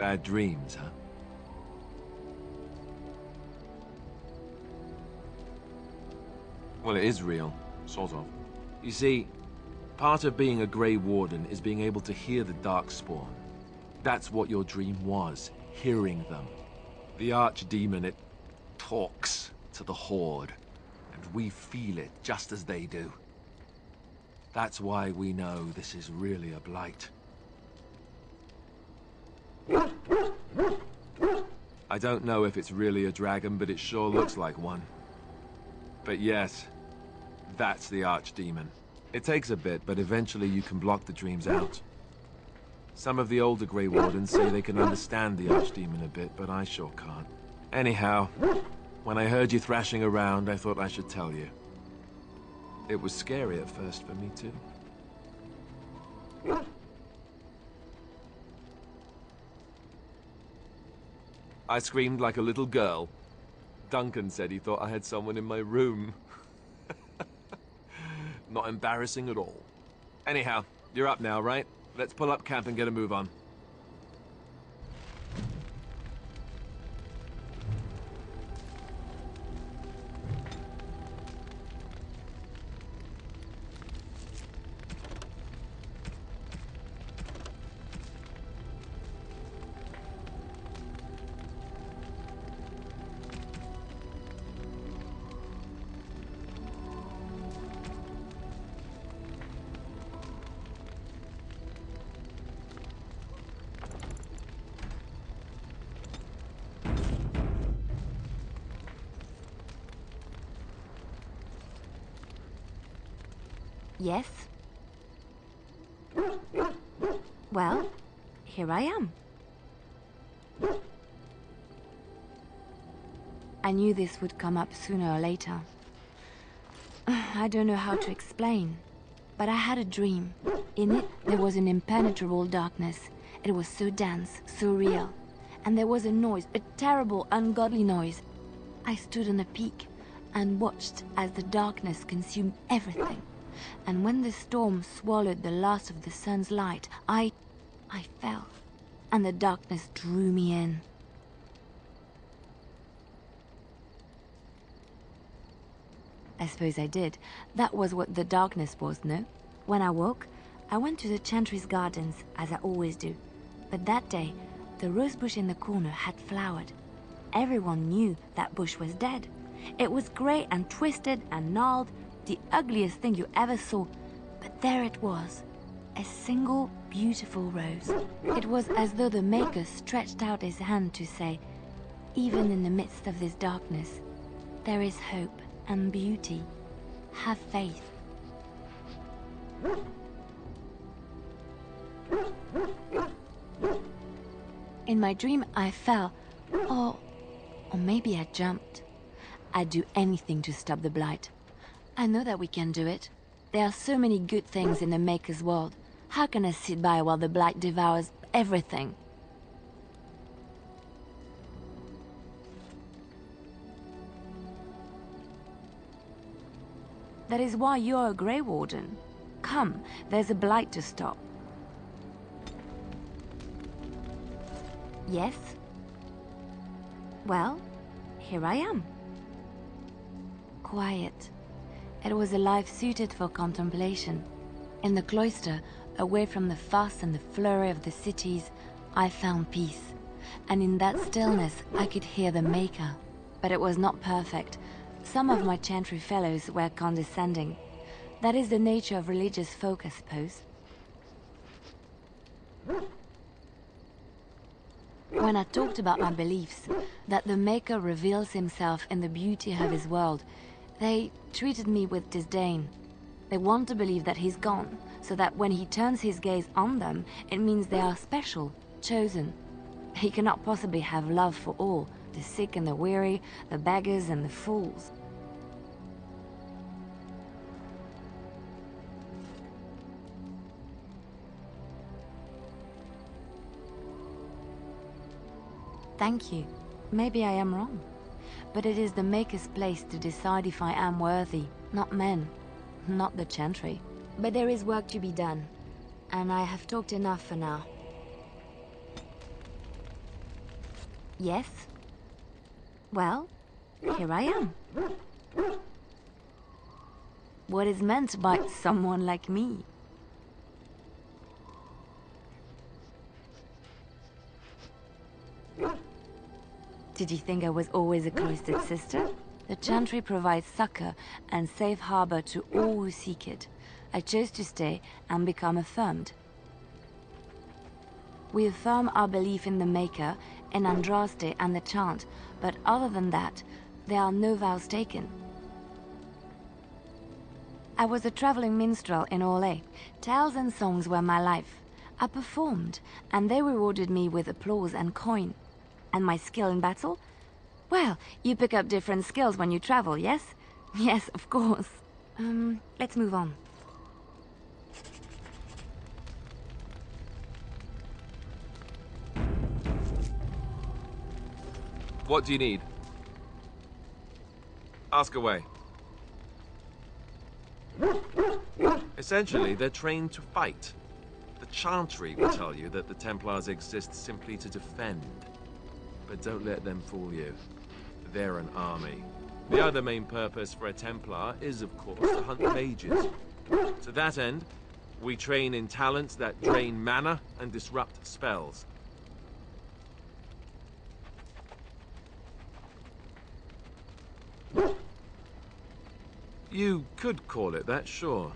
Bad dreams, huh? Well, it is real, sort of. You see, part of being a Grey Warden is being able to hear the Darkspawn. That's what your dream was, hearing them. The Archdemon, it talks to the Horde, and we feel it just as they do. That's why we know this is really a blight. I don't know if it's really a dragon, but it sure looks like one. But yes, that's the Archdemon. It takes a bit, but eventually you can block the dreams out. Some of the older Grey Wardens say they can understand the Archdemon a bit, but I sure can't. Anyhow, when I heard you thrashing around, I thought I should tell you. It was scary at first for me, too. I screamed like a little girl. Duncan said he thought I had someone in my room. Not embarrassing at all. Anyhow, you're up now, right? Let's pull up camp and get a move on. Yes? Well, here I am. I knew this would come up sooner or later. I don't know how to explain, but I had a dream. In it, there was an impenetrable darkness. It was so dense, so real. And there was a noise, a terrible, ungodly noise. I stood on a peak and watched as the darkness consumed everything. And when the storm swallowed the last of the sun's light, I fell, and the darkness drew me in. I suppose I did. That was what the darkness was, no? When I woke, I went to the Chantry's gardens, as I always do. But that day, the rose bush in the corner had flowered. Everyone knew that bush was dead. It was grey and twisted and gnarled, the ugliest thing you ever saw, but there it was, a single beautiful rose. It was as though the Maker stretched out his hand to say, even in the midst of this darkness, there is hope and beauty. Have faith. In my dream, I fell, or maybe I jumped. I'd do anything to stop the blight. I know that we can do it. There are so many good things in the Maker's world. How can I sit by while the blight devours everything? That is why you're a Grey Warden. Come, there's a blight to stop. Yes? Well, here I am. Quiet. It was a life suited for contemplation. In the cloister, away from the fuss and the flurry of the cities, I found peace. And in that stillness, I could hear the Maker. But it was not perfect. Some of my Chantry fellows were condescending. That is the nature of religious folk, I suppose. When I talked about my beliefs, that the Maker reveals himself in the beauty of his world, they treated me with disdain. They want to believe that he's gone, so that when he turns his gaze on them, it means they are special, chosen. He cannot possibly have love for all, the sick and the weary, the beggars and the fools. Thank you. Maybe I am wrong. But it is the Maker's place to decide if I am worthy, not men, not the Chantry. But there is work to be done, and I have talked enough for now. Yes? Well, here I am. What is meant by someone like me? Did you think I was always a cloistered sister? The Chantry provides succor and safe harbor to all who seek it. I chose to stay and become affirmed. We affirm our belief in the Maker, in Andraste and the Chant, but other than that, there are no vows taken. I was a traveling minstrel in Orlais. Tales and songs were my life. I performed, and they rewarded me with applause and coin. And my skill in battle? Well, you pick up different skills when you travel, yes? Yes, of course. Let's move on. What do you need? Ask away. Essentially, they're trained to fight. The Chantry will tell you that the Templars exist simply to defend. But don't let them fool you. They're an army. The other main purpose for a Templar is, of course, to hunt mages. To that end, we train in talents that drain mana and disrupt spells. You could call it that, sure.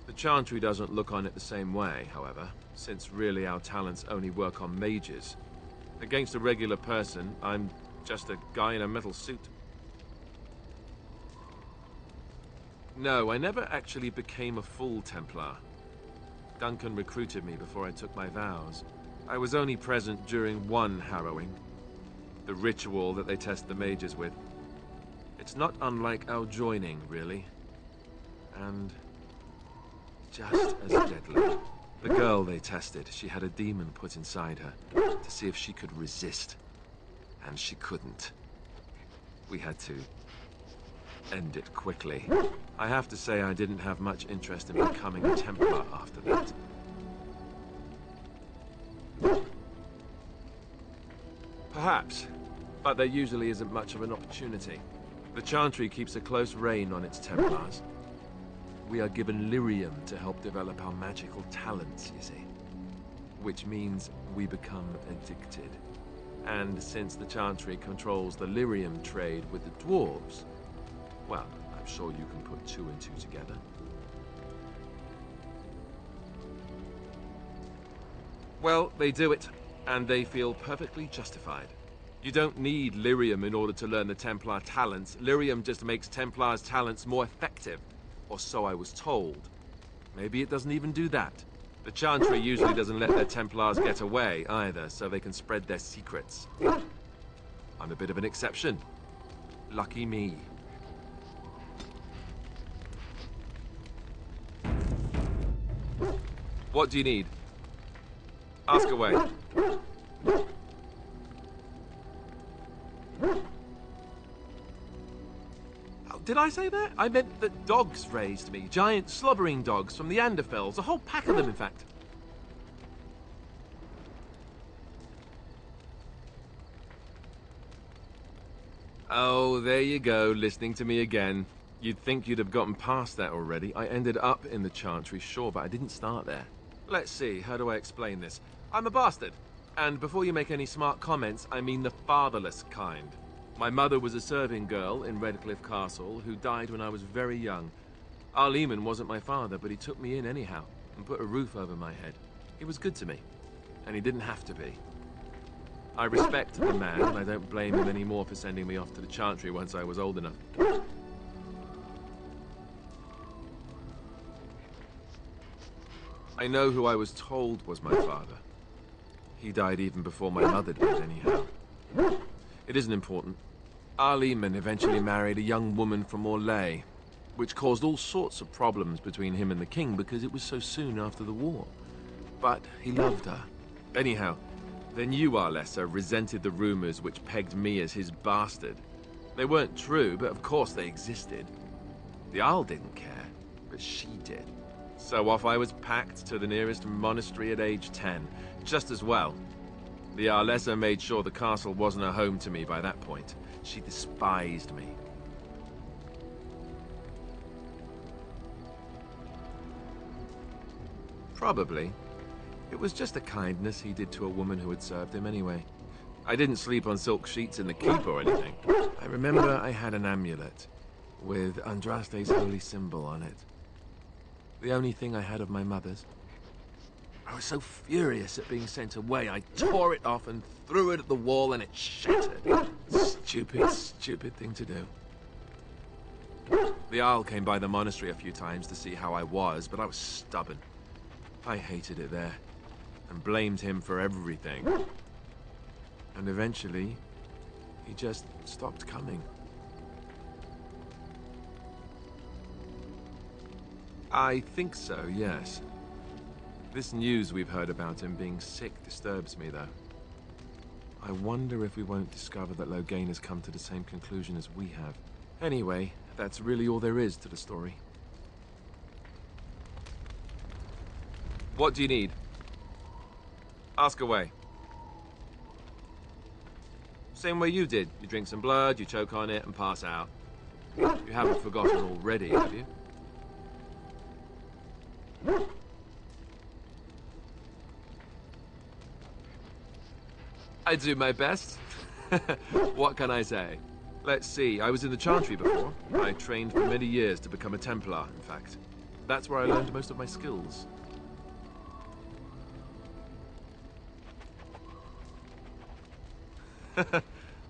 The Chantry doesn't look on it the same way, however, since really our talents only work on mages. Against a regular person, I'm just a guy in a metal suit. No, I never actually became a full Templar. Duncan recruited me before I took my vows. I was only present during one harrowing. The ritual that they test the mages with. It's not unlike our joining, really. And just as deadly. The girl they tested, she had a demon put inside her to see if she could resist. And she couldn't. We had to end it quickly. I have to say I didn't have much interest in becoming a Templar after that. Perhaps, but there usually isn't much of an opportunity. The Chantry keeps a close rein on its Templars. We are given lyrium to help develop our magical talents, you see. Which means we become addicted. And since the Chantry controls the lyrium trade with the dwarves, well, I'm sure you can put two and two together. Well, they do it, and they feel perfectly justified. You don't need lyrium in order to learn the Templar talents. Lyrium just makes Templars' talents more effective. Or so I was told. Maybe it doesn't even do that. The Chantry usually doesn't let their Templars get away either, so they can spread their secrets. I'm a bit of an exception. Lucky me. What do you need? Ask away. Did I say that? I meant that dogs raised me. Giant slobbering dogs from the Anderfells. A whole pack of them, in fact. Oh, there you go, listening to me again. You'd think you'd have gotten past that already. I ended up in the Chantry, sure, but I didn't start there. Let's see, how do I explain this? I'm a bastard. And before you make any smart comments, I mean the fatherless kind. My mother was a serving girl in Redcliffe Castle who died when I was very young. Arleman wasn't my father, but he took me in anyhow and put a roof over my head. He was good to me, and he didn't have to be. I respect the man, and I don't blame him anymore for sending me off to the Chantry once I was old enough. I know who I was told was my father. He died even before my mother did, anyhow. It isn't important. Arleman eventually married a young woman from Orlais, which caused all sorts of problems between him and the king because it was so soon after the war. But he loved her. Anyhow, then you, Arlessa, resented the rumors which pegged me as his bastard. They weren't true, but of course they existed. The Arl didn't care, but she did. So off I was packed to the nearest monastery at age 10. Just as well. The Arlessa made sure the castle wasn't a home to me by that point. She despised me. Probably. It was just a kindness he did to a woman who had served him anyway. I didn't sleep on silk sheets in the keep or anything. I remember I had an amulet with Andraste's holy symbol on it. The only thing I had of my mother's. I was so furious at being sent away, I tore it off and threw it at the wall and it shattered. Stupid, stupid thing to do. The Jarl came by the monastery a few times to see how I was, but I was stubborn. I hated it there, and blamed him for everything. And eventually, he just stopped coming. I think so, yes. This news we've heard about him being sick disturbs me, though. I wonder if we won't discover that Loghain has come to the same conclusion as we have. Anyway, that's really all there is to the story. What do you need? Ask away. Same way you did. You drink some blood, you choke on it, and pass out. You haven't forgotten already, have you? I do my best. What can I say? Let's see, I was in the Chantry before. I trained for many years to become a Templar, in fact. That's where I learned most of my skills.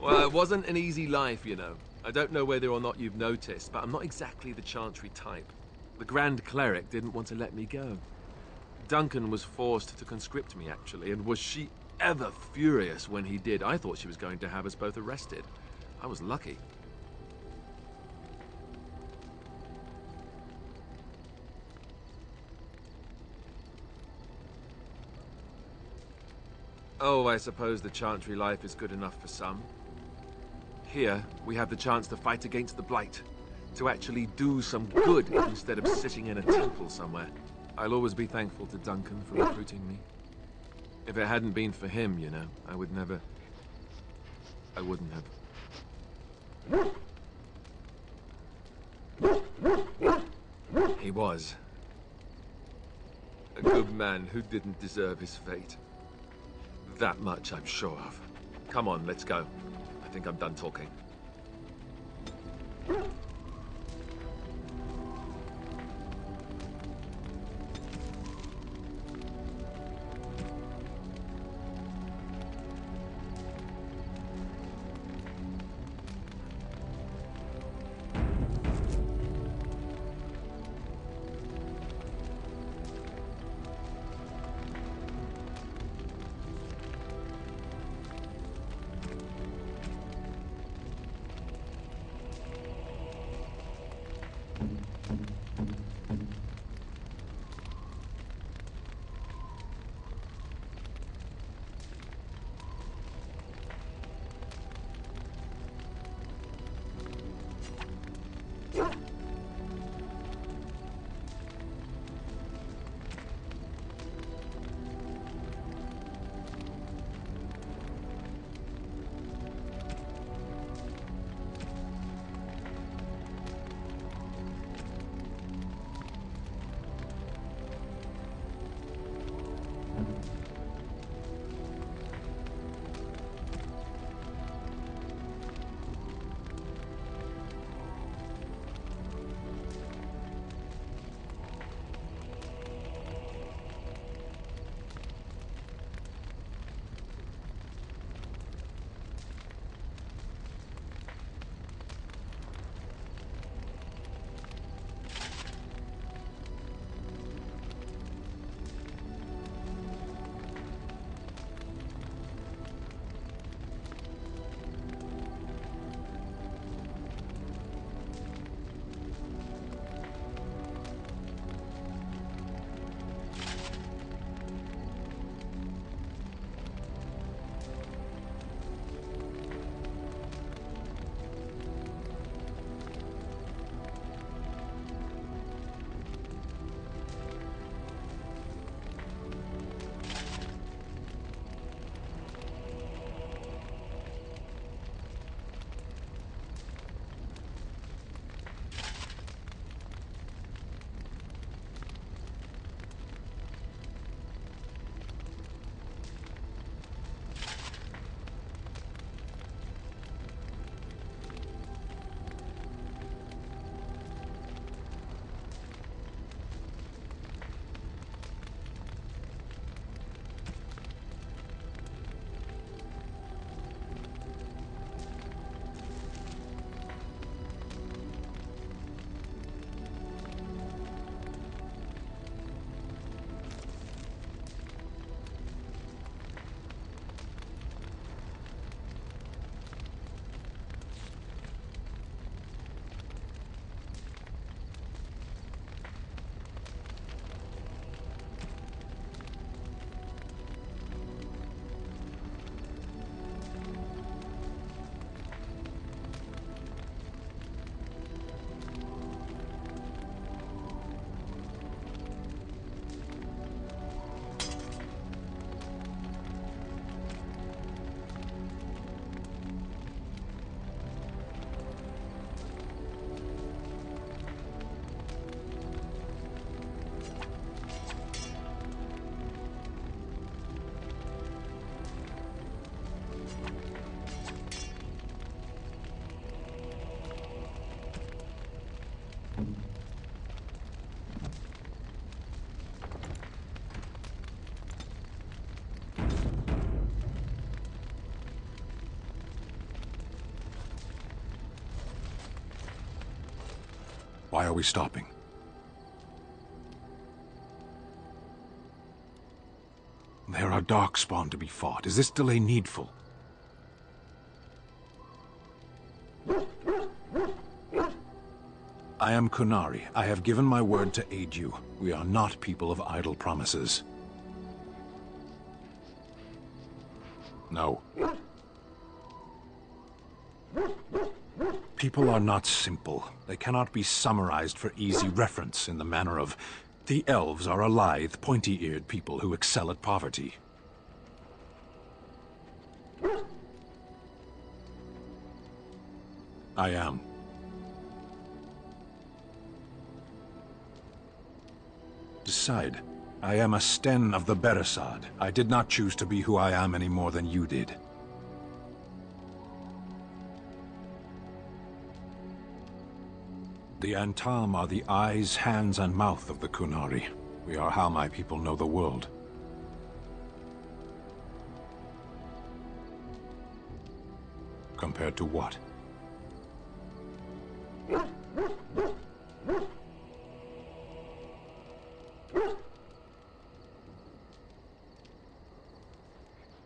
Well, it wasn't an easy life, you know. I don't know whether or not you've noticed, but I'm not exactly the Chantry type. The Grand Cleric didn't want to let me go. Duncan was forced to conscript me, actually, and was she ever furious when he did. I thought she was going to have us both arrested. I was lucky. Oh, I suppose the Chantry life is good enough for some. Here, we have the chance to fight against the Blight. To actually do some good instead of sitting in a temple somewhere. I'll always be thankful to Duncan for recruiting me. If it hadn't been for him, you know, I wouldn't have. He was a good man who didn't deserve his fate. That much I'm sure of. Come on, let's go. I think I'm done talking. Why are we stopping? There are darkspawn to be fought. Is this delay needful? I am Kunari. I have given my word to aid you. We are not people of idle promises. No. People are not simple. They cannot be summarized for easy reference in the manner of, the elves are a lithe, pointy-eared people who excel at poverty. I am. Decide. I am a Sten of the Beresad. I did not choose to be who I am any more than you did. The Antam are the eyes, hands, and mouth of the Kunari. We are how my people know the world. Compared to what?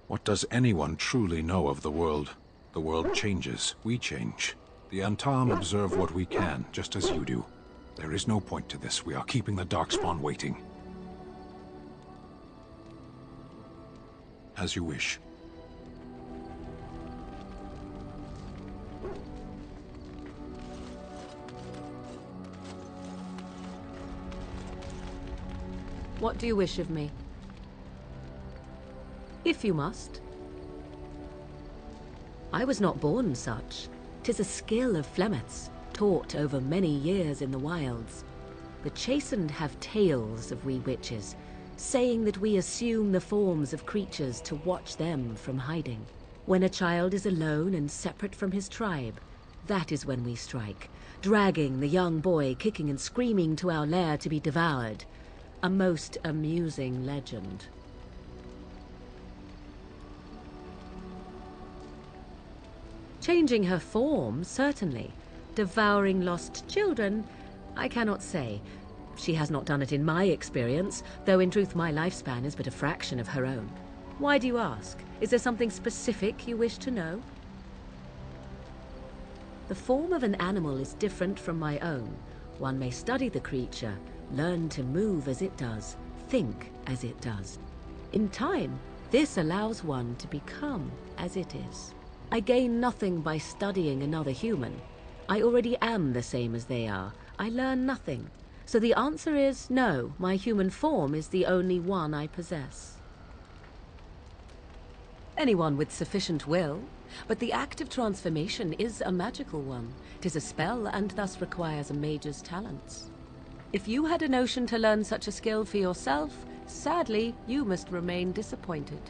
What does anyone truly know of the world? The world changes. We change. The Antam observe what we can, just as you do. There is no point to this. We are keeping the Darkspawn waiting. As you wish. What do you wish of me? If you must. I was not born such. 'Tis a skill of Flemeth's, taught over many years in the wilds. The chastened have tales of we witches, saying that we assume the forms of creatures to watch them from hiding. When a child is alone and separate from his tribe, that is when we strike, dragging the young boy kicking and screaming to our lair to be devoured. A most amusing legend. Changing her form, certainly. Devouring lost children, I cannot say. She has not done it in my experience, though in truth my lifespan is but a fraction of her own. Why do you ask? Is there something specific you wish to know? The form of an animal is different from my own. One may study the creature, learn to move as it does, think as it does. In time, this allows one to become as it is. I gain nothing by studying another human. I already am the same as they are. I learn nothing. So the answer is no, my human form is the only one I possess. Anyone with sufficient will, but the act of transformation is a magical one. 'Tis a spell and thus requires a mage's talents. If you had a notion to learn such a skill for yourself, sadly, you must remain disappointed.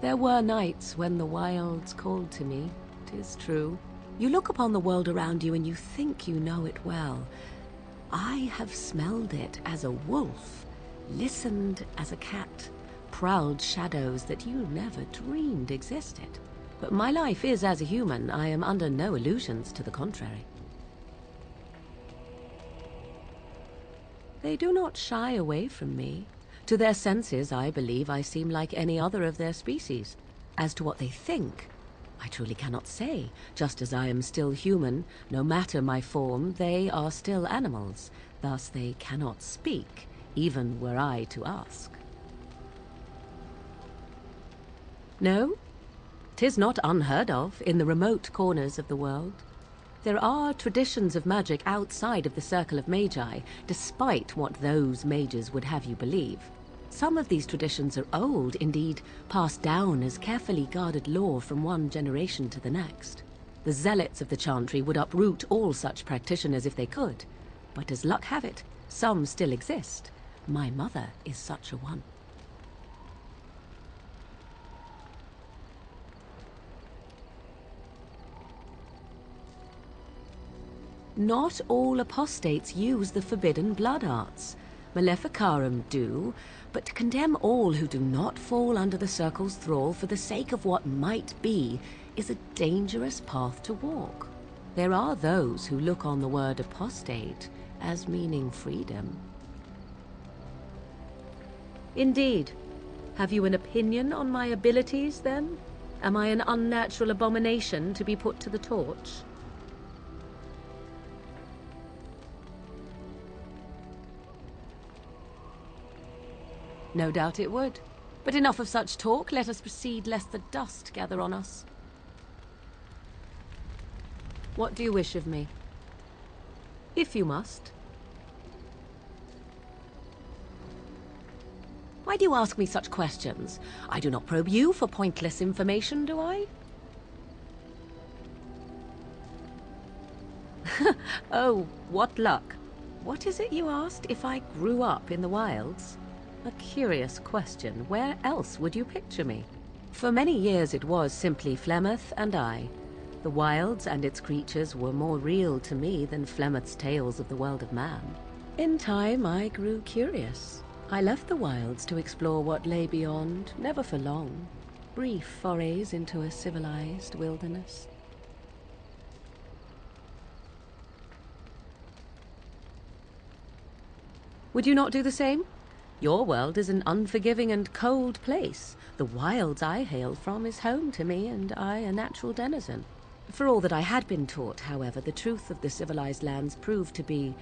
There were nights when the wilds called to me, 'tis true. You look upon the world around you and you think you know it well. I have smelled it as a wolf, listened as a cat, prowled shadows that you never dreamed existed. But my life is as a human. I am under no illusions to the contrary. They do not shy away from me. To their senses, I believe I seem like any other of their species. As to what they think, I truly cannot say. Just as I am still human, no matter my form, they are still animals. Thus they cannot speak, even were I to ask. No, 'tis not unheard of in the remote corners of the world. There are traditions of magic outside of the circle of magi, despite what those mages would have you believe. Some of these traditions are old, indeed, passed down as carefully guarded lore from one generation to the next. The zealots of the chantry would uproot all such practitioners if they could, but as luck have it, some still exist. My mother is such a one. Not all apostates use the forbidden blood arts. Maleficarum do, but to condemn all who do not fall under the circle's thrall for the sake of what might be is a dangerous path to walk. There are those who look on the word apostate as meaning freedom. Indeed. Have you an opinion on my abilities, then? Am I an unnatural abomination to be put to the torch? No doubt it would. But enough of such talk. Let us proceed, lest the dust gather on us. What do you wish of me? If you must. Why do you ask me such questions? I do not probe you for pointless information, do I? Oh, what luck. What is it you asked? If I grew up in the wilds? A curious question. Where else would you picture me? For many years it was simply Flemeth and I. The wilds and its creatures were more real to me than Flemeth's tales of the world of man. In time I grew curious. I left the wilds to explore what lay beyond, never for long. Brief forays into a civilized wilderness. Would you not do the same? Your world is an unforgiving and cold place. The wilds I hail from is home to me, and I a natural denizen. For all that I had been taught, however, the truth of the civilized lands proved to be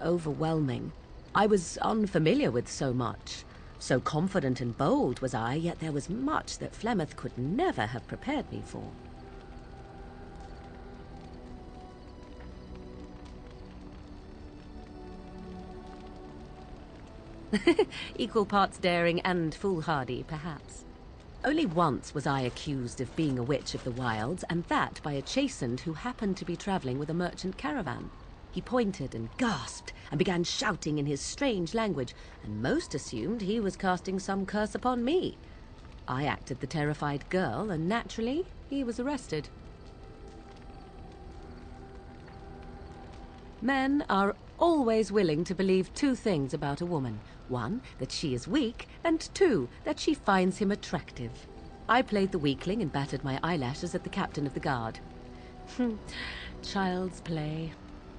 overwhelming. I was unfamiliar with so much. So confident and bold was I, yet there was much that Flemeth could never have prepared me for. Equal parts daring and foolhardy, perhaps. Only once was I accused of being a witch of the wilds, and that by a chastened who happened to be traveling with a merchant caravan. He pointed and gasped, and began shouting in his strange language, and most assumed he was casting some curse upon me. I acted the terrified girl, and naturally, he was arrested. Men are always willing to believe two things about a woman. One, that she is weak, and two, that she finds him attractive. I played the weakling and battered my eyelashes at the captain of the guard. Child's play.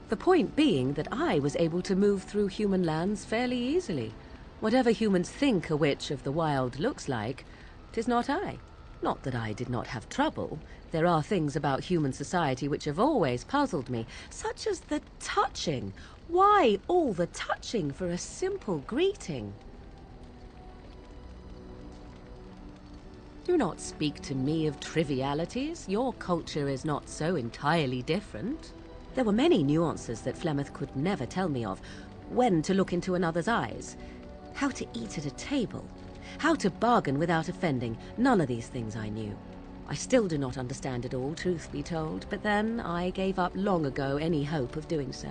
The point being that I was able to move through human lands fairly easily. Whatever humans think a witch of the wild looks like, 'tis not I. Not that I did not have trouble. There are things about human society which have always puzzled me, such as the touching. Why all the touching for a simple greeting? Do not speak to me of trivialities. Your culture is not so entirely different. There were many nuances that Flemeth could never tell me of. When to look into another's eyes, how to eat at a table, how to bargain without offending. None of these things I knew. I still do not understand it all, truth be told, but then I gave up long ago any hope of doing so.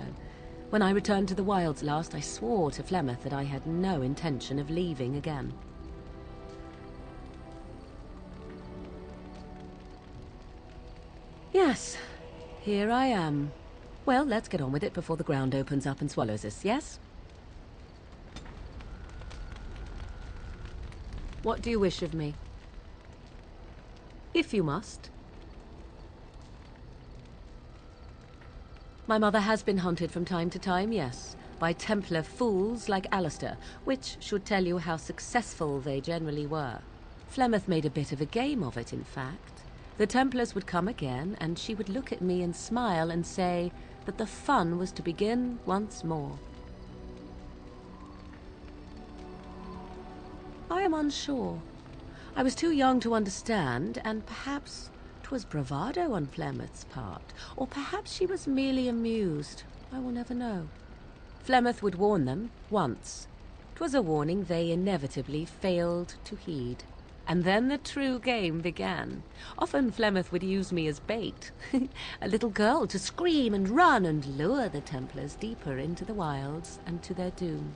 When I returned to the wilds last, I swore to Flemeth that I had no intention of leaving again. Yes, here I am. Well, let's get on with it before the ground opens up and swallows us, yes? What do you wish of me? If you must. My mother has been hunted from time to time, yes, by Templar fools like Alistair, which should tell you how successful they generally were. Flemeth made a bit of a game of it, in fact. The Templars would come again, and she would look at me and smile and say that the fun was to begin once more. I am unsure. I was too young to understand, and perhaps 'twas bravado on Flemeth's part, or perhaps she was merely amused. I will never know. Flemeth would warn them once. 'Twas a warning they inevitably failed to heed. And then the true game began. Often Flemeth would use me as bait, a little girl to scream and run and lure the Templars deeper into the wilds and to their doom.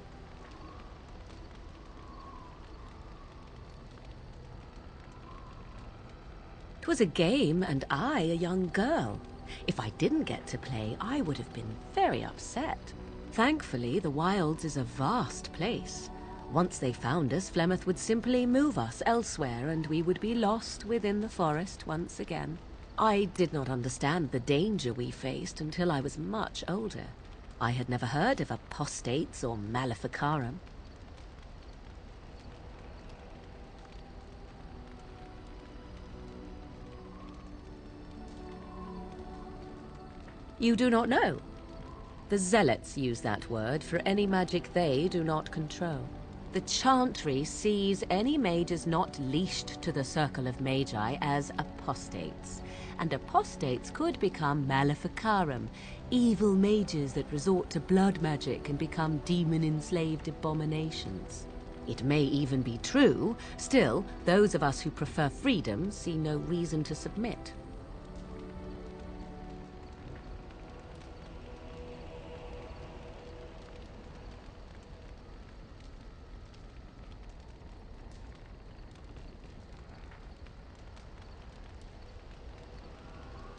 'Twas a game, and I a young girl. If I didn't get to play, I would have been very upset. Thankfully, the wilds is a vast place. Once they found us, Flemeth would simply move us elsewhere, and we would be lost within the forest once again. I did not understand the danger we faced until I was much older. I had never heard of apostates or maleficarum. You do not know? The Zealots use that word for any magic they do not control. The Chantry sees any mages not leashed to the Circle of Magi as apostates, and apostates could become maleficarum, evil mages that resort to blood magic and become demon-enslaved abominations. It may even be true, still, those of us who prefer freedom see no reason to submit.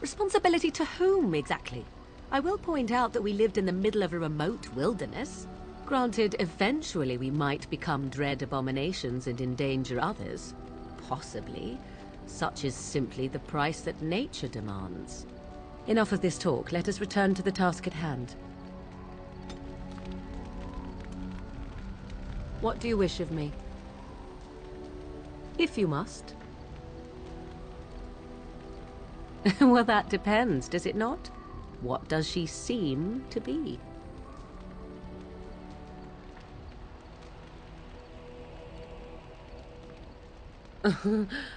Responsibility to whom, exactly? I will point out that we lived in the middle of a remote wilderness. Granted, eventually we might become dread abominations and endanger others. Possibly. Such is simply the price that nature demands. Enough of this talk. Let us return to the task at hand. What do you wish of me? If you must. Well, that depends, does it not? What does she seem to be?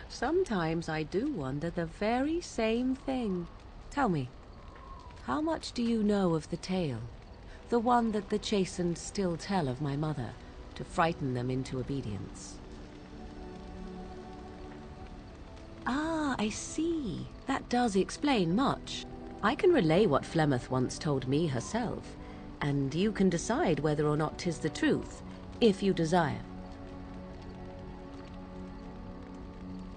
Sometimes I do wonder the very same thing. Tell me, how much do you know of the tale? The one that the chastened still tell of my mother, to frighten them into obedience. Ah, I see. That does explain much. I can relay what Flemeth once told me herself, and you can decide whether or not 'tis the truth, if you desire.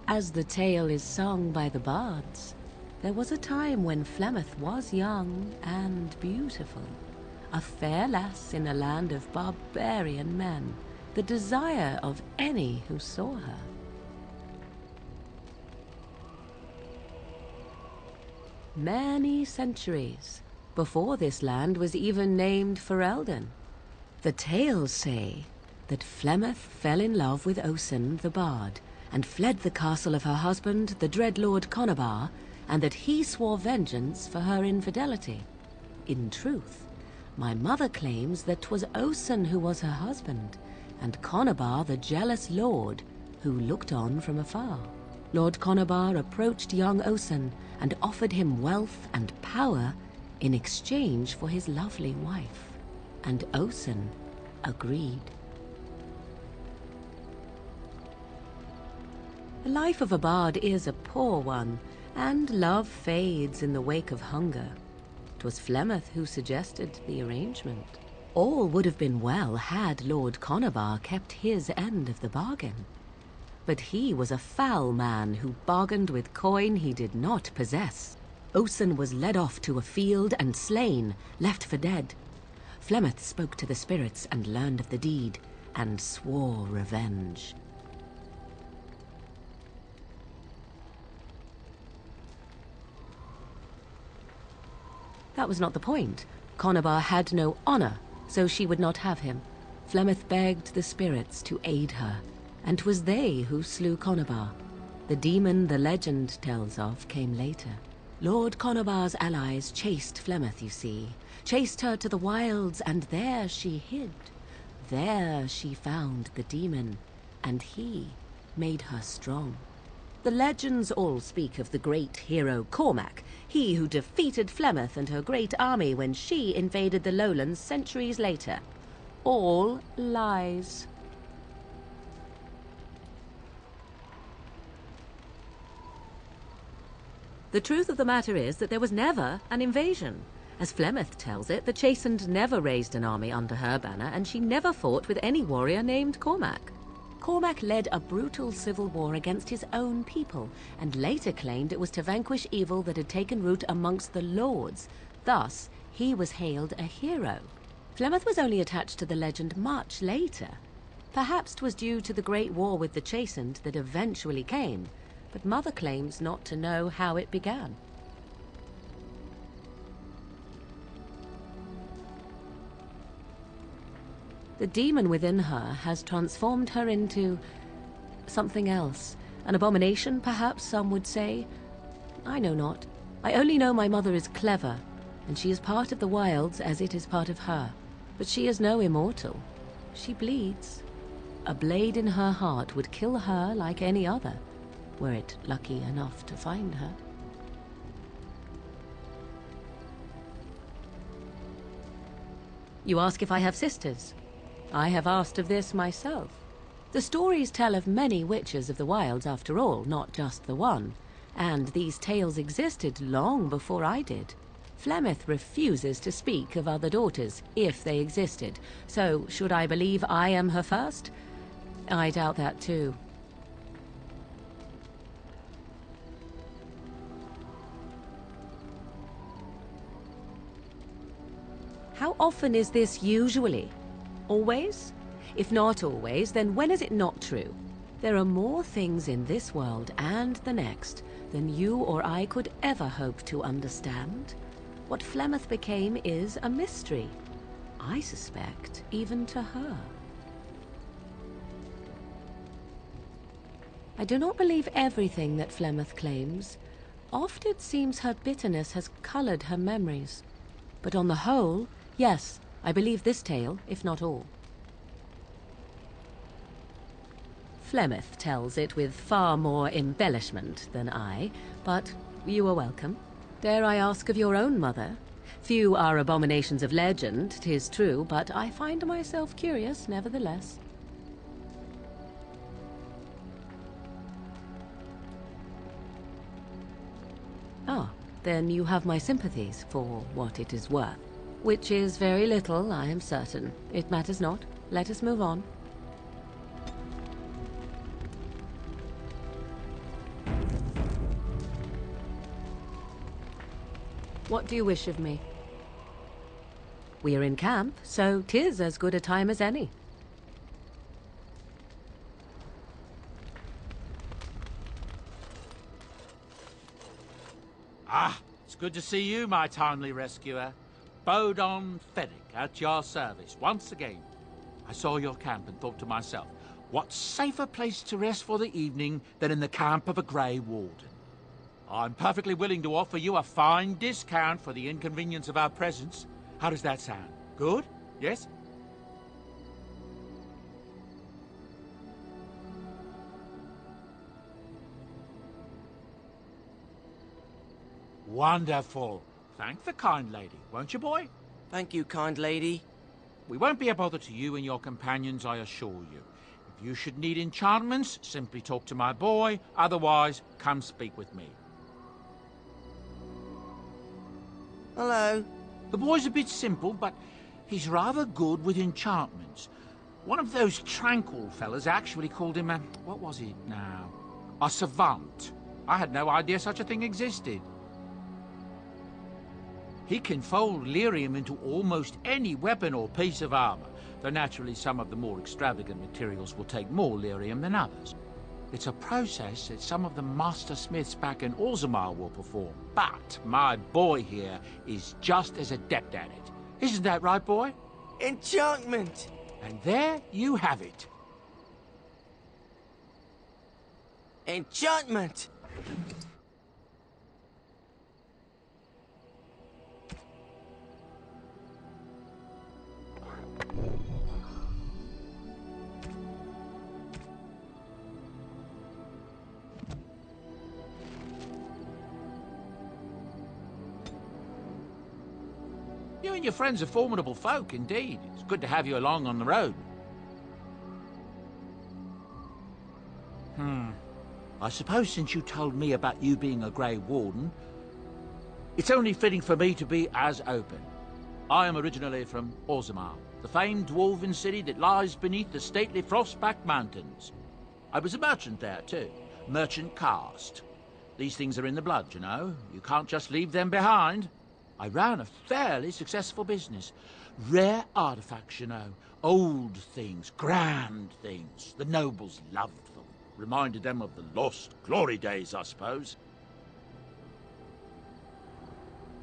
As the tale is sung by the bards, there was a time when Flemeth was young and beautiful, a fair lass in a land of barbarian men, the desire of any who saw her. Many centuries before this land was even named Ferelden. The tales say that Flemeth fell in love with Osen the Bard and fled the castle of her husband, the dread Lord Conabar, and that he swore vengeance for her infidelity. In truth, my mother claims that 'twas Osen who was her husband, and Conabar the jealous lord who looked on from afar. Lord Conabar approached young Osen and offered him wealth and power in exchange for his lovely wife, and Osen agreed. The life of a bard is a poor one, and love fades in the wake of hunger. 'Twas Flemeth who suggested the arrangement. All would have been well had Lord Conabar kept his end of the bargain. But he was a foul man who bargained with coin he did not possess. Osen was led off to a field and slain, left for dead. Flemeth spoke to the spirits and learned of the deed, and swore revenge. That was not the point. Conabar had no honor, so she would not have him. Flemeth begged the spirits to aid her, and 'twas they who slew Conabar. The demon the legend tells of came later. Lord Conabar's allies chased Flemeth, you see. Chased her to the wilds, and there she hid. There she found the demon, and he made her strong. The legends all speak of the great hero Cormac, he who defeated Flemeth and her great army when she invaded the lowlands centuries later. All lies. The truth of the matter is that there was never an invasion. As Flemeth tells it, the Chastened never raised an army under her banner, and she never fought with any warrior named Cormac. Cormac led a brutal civil war against his own people, and later claimed it was to vanquish evil that had taken root amongst the lords. Thus, he was hailed a hero. Flemeth was only attached to the legend much later. Perhaps 'twas due to the great war with the Chastened that eventually came. but Mother claims not to know how it began. The demon within her has transformed her into something else. An abomination, perhaps some would say. I know not. I only know my mother is clever, and she is part of the wilds as it is part of her. But she is no immortal. She bleeds. A blade in her heart would kill her like any other, were it lucky enough to find her. You ask if I have sisters. I have asked of this myself. The stories tell of many witches of the wilds after all, not just the one. And these tales existed long before I did. Flemeth refuses to speak of other daughters, if they existed. So, should I believe I am her first? I doubt that too. How often is this usually? Always? If not always, then when is it not true? There are more things in this world and the next than you or I could ever hope to understand. What Flemeth became is a mystery. I suspect, even to her. I do not believe everything that Flemeth claims. Oft it seems her bitterness has colored her memories. But on the whole, yes, I believe this tale, if not all. Flemeth tells it with far more embellishment than I, but you are welcome. Dare I ask of your own mother? Few are abominations of legend, 'tis true, but I find myself curious nevertheless. Ah, then you have my sympathies for what it is worth. Which is very little, I am certain. It matters not. Let us move on. What do you wish of me? We are in camp, so 'tis as good a time as any. Ah, it's good to see you, my timely rescuer. Bodon Fennick, at your service, once again. I saw your camp and thought to myself, what safer place to rest for the evening than in the camp of a Grey Warden? I'm perfectly willing to offer you a fine discount for the inconvenience of our presence. How does that sound? Good? Yes? Wonderful. Thank the kind lady, won't you, boy? Thank you, kind lady. We won't be a bother to you and your companions, I assure you. If you should need enchantments, simply talk to my boy. Otherwise, come speak with me. Hello. The boy's a bit simple, but he's rather good with enchantments. One of those tranquil fellas actually called him a... what was it now? A savant. I had no idea such a thing existed. He can fold lyrium into almost any weapon or piece of armor, though naturally some of the more extravagant materials will take more lyrium than others. It's a process that some of the master smiths back in Orzammar will perform, but my boy here is just as adept at it. Isn't that right, boy? Enchantment! And there you have it. Enchantment! You and your friends are formidable folk, indeed. It's good to have you along on the road. I suppose since you told me about you being a Grey Warden, it's only fitting for me to be as open. I am originally from Orzammar, the famed dwarven city that lies beneath the stately Frostback Mountains. I was a merchant there, too. Merchant caste. These things are in the blood, you know. You can't just leave them behind. I ran a fairly successful business. Rare artifacts, you know. Old things, grand things. The nobles loved them. Reminded them of the lost glory days, I suppose.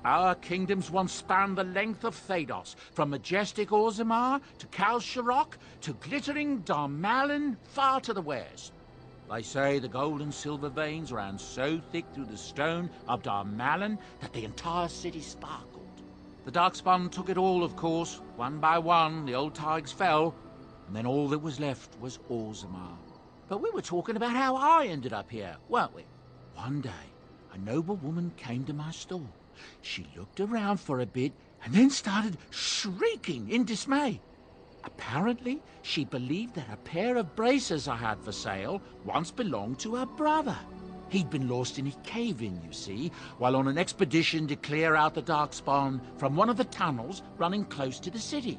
Our kingdoms once spanned the length of Thados, from majestic Orzammar to Kal Sharok to glittering Darmalin far to the west. They say the gold and silver veins ran so thick through the stone of Darmalin that the entire city sparkled. The Darkspawn took it all, of course. One by one, the old Tigers fell, and then all that was left was Orzammar. But we were talking about how I ended up here, weren't we? One day, a noble woman came to my stall. She looked around for a bit and then started shrieking in dismay. Apparently, she believed that a pair of braces I had for sale once belonged to her brother. He'd been lost in a cave-in, you see, while on an expedition to clear out the Darkspawn from one of the tunnels running close to the city.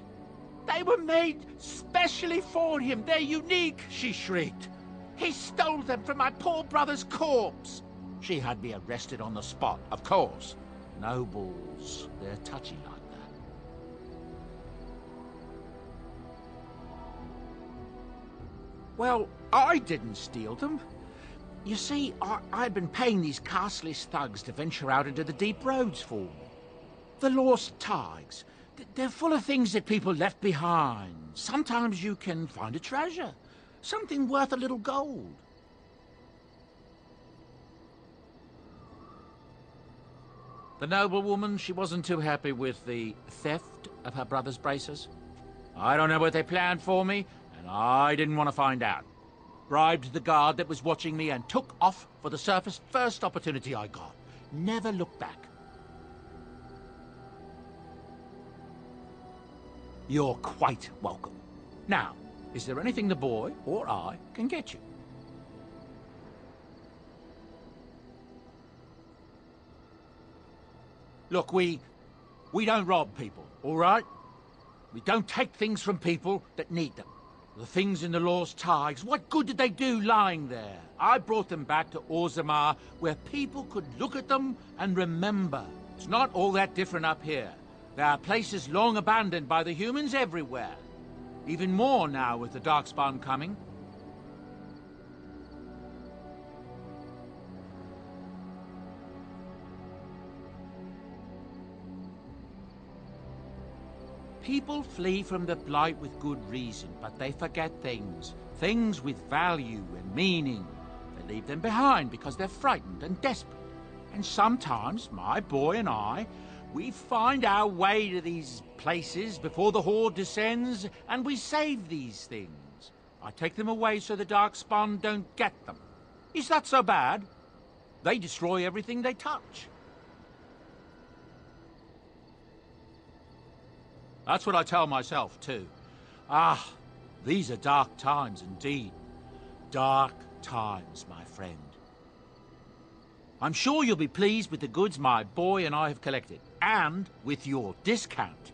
They were made specially for him. They're unique, she shrieked. He stole them from my poor brother's corpse. She had me arrested on the spot, of course. Nobles, they're touchy like that. Well, I didn't steal them. You see, I'd been paying these castless thugs to venture out into the deep roads for me. The lost tigers. They're full of things that people left behind. Sometimes you can find a treasure. Something worth a little gold. The noblewoman, she wasn't too happy with the theft of her brother's braces. I don't know what they planned for me, and I didn't want to find out. Bribed the guard that was watching me and took off for the surface first opportunity I got. Never looked back. You're quite welcome. Now, is there anything the boy or I can get you? Look, we don't rob people, all right? We don't take things from people that need them. The things in the Lost Tigers, what good did they do lying there? I brought them back to Orzammar, where people could look at them and remember. It's not all that different up here. There are places long abandoned by the humans everywhere. Even more now with the Darkspawn coming. People flee from the Blight with good reason, but they forget things. Things with value and meaning. They leave them behind because they're frightened and desperate. And sometimes, my boy and I, we find our way to these places before the Horde descends, and we save these things. I take them away so the Darkspawn don't get them. Is that so bad? They destroy everything they touch. That's what I tell myself, too. Ah, these are dark times indeed. Dark times, my friend. I'm sure you'll be pleased with the goods my boy and I have collected, and with your discount.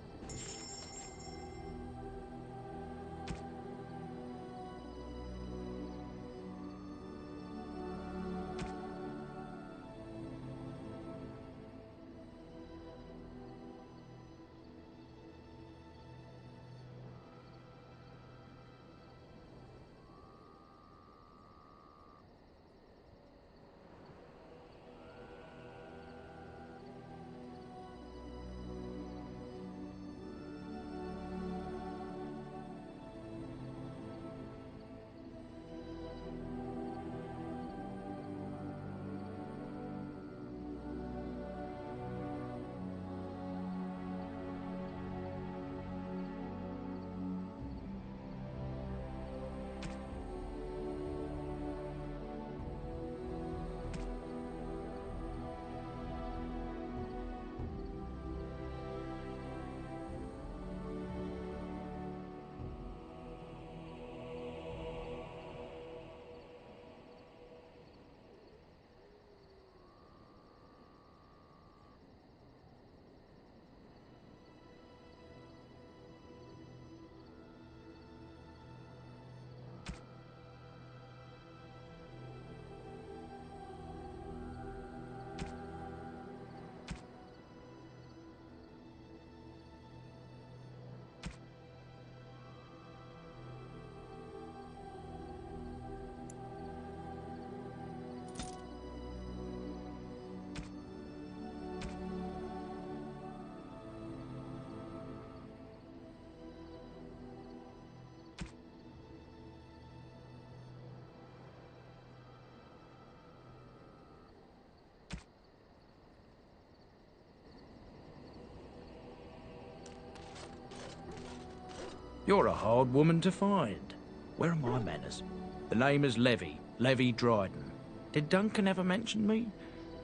You're a hard woman to find. Where are my manners? The name is Levy. Levy Dryden. Did Duncan ever mention me?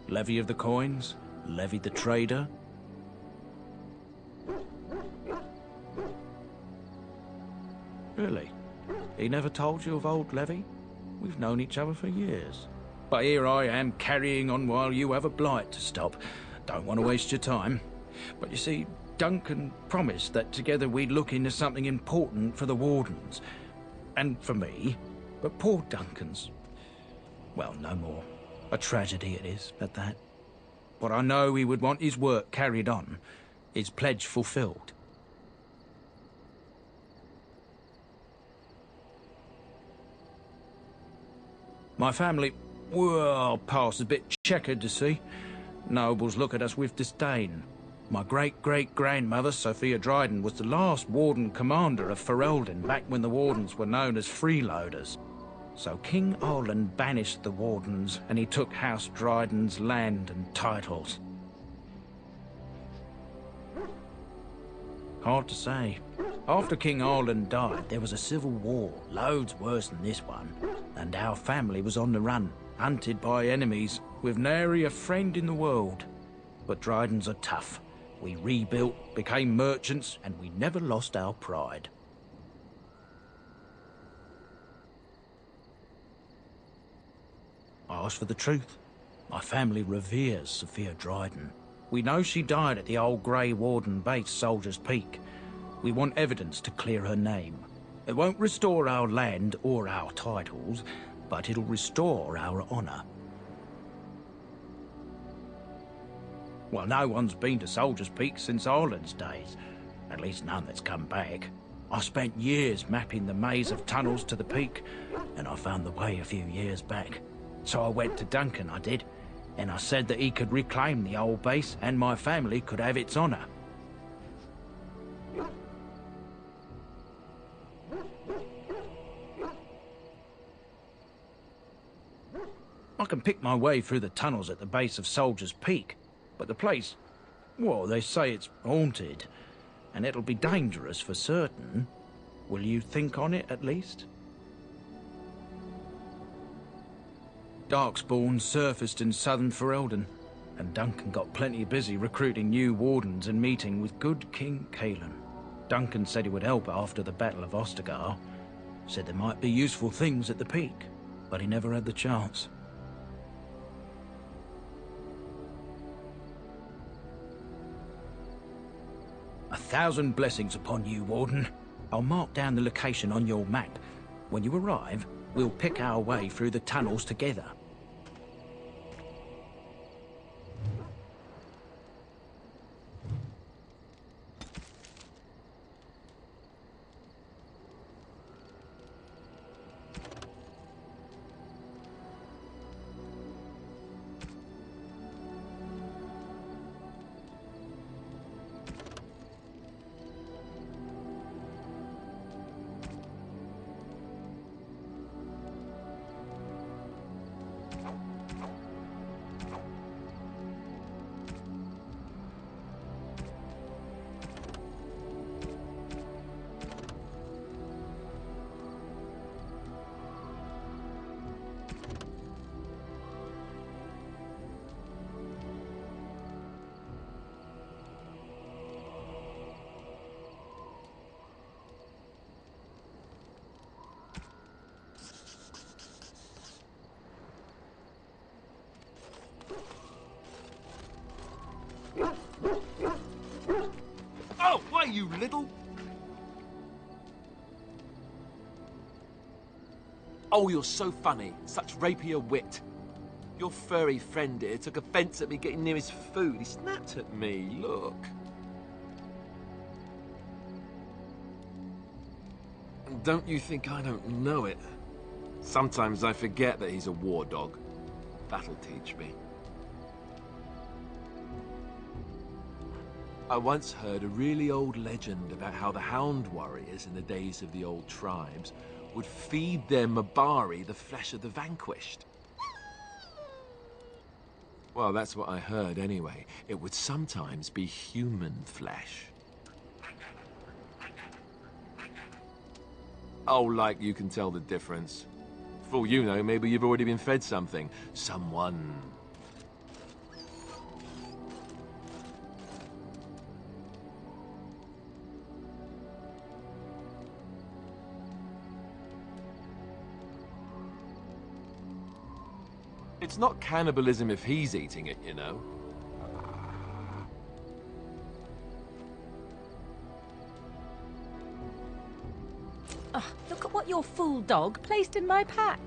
Levy of the coins? Levy the trader? Really? He never told you of old Levy? We've known each other for years. But here I am carrying on while you have a blight to stop. Don't want to waste your time. But you see, Duncan promised that together we'd look into something important for the Wardens. And for me. But poor Duncan's... well, no more. A tragedy it is, at that. But I know he would want his work carried on. His pledge fulfilled. My family, well, past a bit checkered to see. Nobles look at us with disdain. My great-great-grandmother, Sophia Dryden, was the last Warden Commander of Ferelden back when the Wardens were known as freeloaders. So King Olin banished the Wardens, and he took House Dryden's land and titles. Hard to say. After King Olin died, there was a civil war, loads worse than this one, and our family was on the run, hunted by enemies, with nary a friend in the world. But Drydens are tough. We rebuilt, became merchants, and we never lost our pride. I asked for the truth. My family reveres Sophia Dryden. We know she died at the old Grey Warden base, Soldier's Peak. We want evidence to clear her name. It won't restore our land or our titles, but it'll restore our honor. Well, no one's been to Soldier's Peak since Ireland's days. At least none that's come back. I spent years mapping the maze of tunnels to the peak, and I found the way a few years back. So I went to Duncan, I did, and I said that he could reclaim the old base and my family could have its honor. I can pick my way through the tunnels at the base of Soldier's Peak, but the place, well, they say it's haunted, and it'll be dangerous for certain. Will you think on it, at least? Darkspawn surfaced in southern Ferelden, and Duncan got plenty busy recruiting new Wardens and meeting with good King Cailan. Duncan said he would help after the Battle of Ostagar. Said there might be useful things at the peak, but he never had the chance. A thousand blessings upon you, Warden. I'll mark down the location on your map. When you arrive, we'll pick our way through the tunnels together. Oh, why, you little... Oh, you're so funny. Such rapier wit. Your furry friend here took offence at me getting near his food. He snapped at me, look. And don't you think I don't know it? Sometimes I forget that he's a war dog. That'll teach me. I once heard a really old legend about how the Hound warriors in the days of the old tribes would feed their Mabari the flesh of the vanquished. Well, that's what I heard anyway. It would sometimes be human flesh. Oh, like you can tell the difference. For all you know, maybe you've already been fed something. Someone. It's not cannibalism if he's eating it, you know. Look at what your fool dog placed in my pack.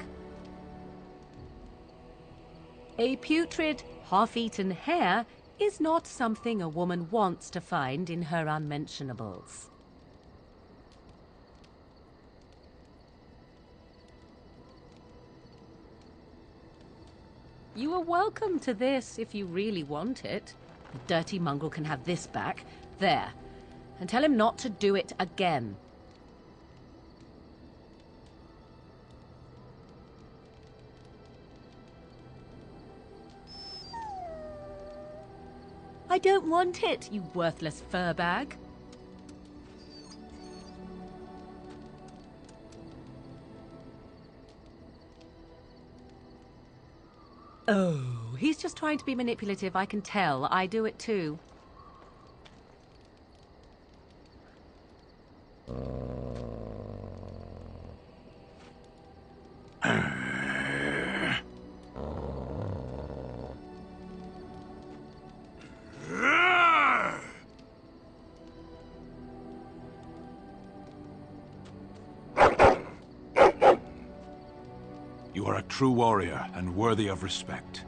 A putrid, half-eaten hare is not something a woman wants to find in her unmentionables. You are welcome to this if you really want it. The dirty mongrel can have this back. There. And tell him not to do it again. I don't want it, you worthless fur bag. Oh, he's just trying to be manipulative, I can tell. I do it too. You are a true warrior and worthy of respect.